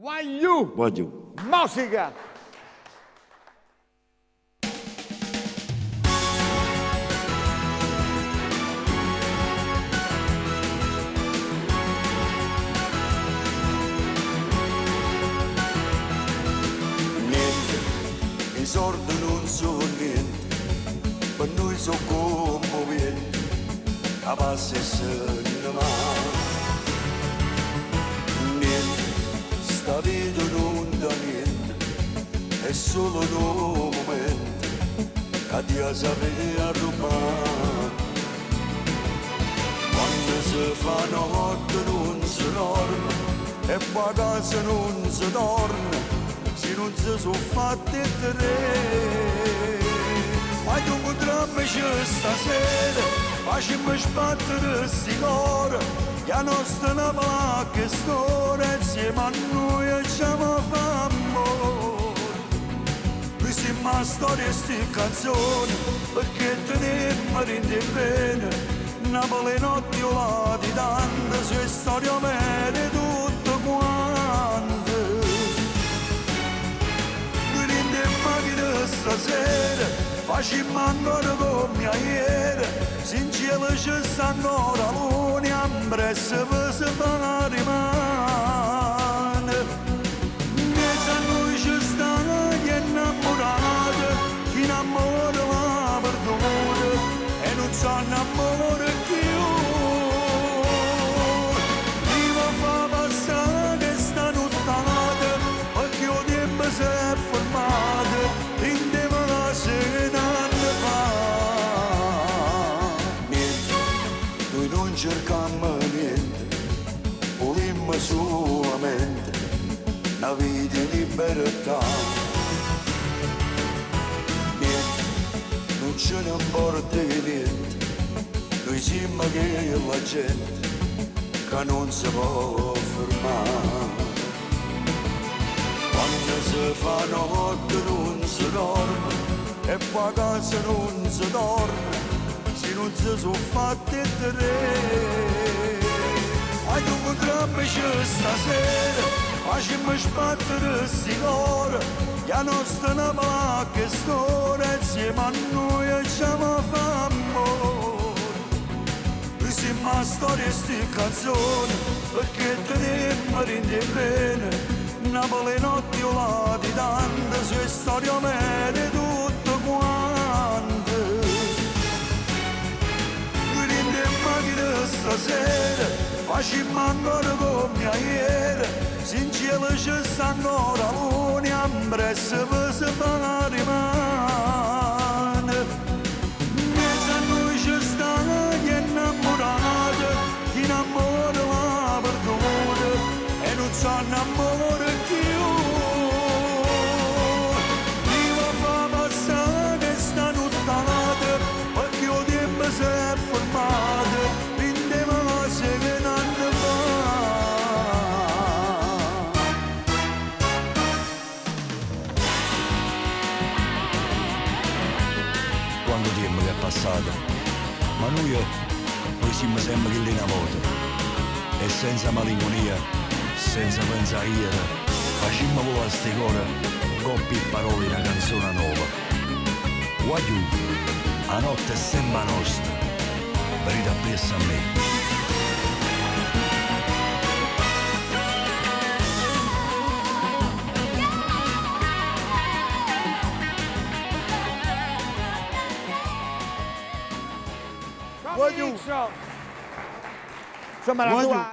Voglio. Musica. Niente, i soldi non sono niente, per noi sono commoventi, a passi e se ne va. Sta vita non da niente, è solo un momento che ti sapere a rubare. Quando si fa notte non si dorme e poi a casa non si torna, se non si sono fatti tre. Ma tu potremmo stasera, facciamo sbattere sti cuore, che la nostra placca storia insieme a noi e ci fammo. Noi siamo a storia e sti canzoni, perché teniamo a rende bene. Napoli notti olati tante, se storia vere tutte quante. Noi rendiamo anche stasera, facciamo ancora come ieri, se in cielo ci sta ancora luna, ambresse per si fa rimane. Mezzo a noi ci stanno gli innamorati, chi innamora la perduta e non sanno amore più. Viva fa passare questa nottata, perché il tempo si è fermato, rindeva la sera anni fa. Noi non cercammo niente, volimmo solamente una vita in libertà. Niente, non ce ne importa niente, noi siamo che la gente che non si può fermare. Quando si fa notte non si dorme e poi a casa non si torna, se non si sono fatti tre. Ma tu potremmo stasera, facciamo sbattere sti cuore, che la nostra placca storia insieme a noi e ci fammo. Noi siamo a storia e sti canzoni, perché teniamo a rende bene. Napoli notti olati tante, se storia vere tutte quante. Noi rendiamo anche stasera, facciamo ancora come ieri, se in cielo ci sta ancora luna, ambresse per si fa rimane. Mezzo a noi ci stanno gli innamorati, chi innamora la perduta e non sanno amore più. Viva fa passare questa nottata, perché il tempo si è fermato, rindeva la sera anni fa. Quanto tempo che è passato, ma noi siamo sempre che lì una volta, e senza malinconia, senza pensiero, facciamo volare ste cuore, coppie e parole una canzone nuova. Guagliù, la notte è sempre nostra, venite appresso a me. Insomma, la tua...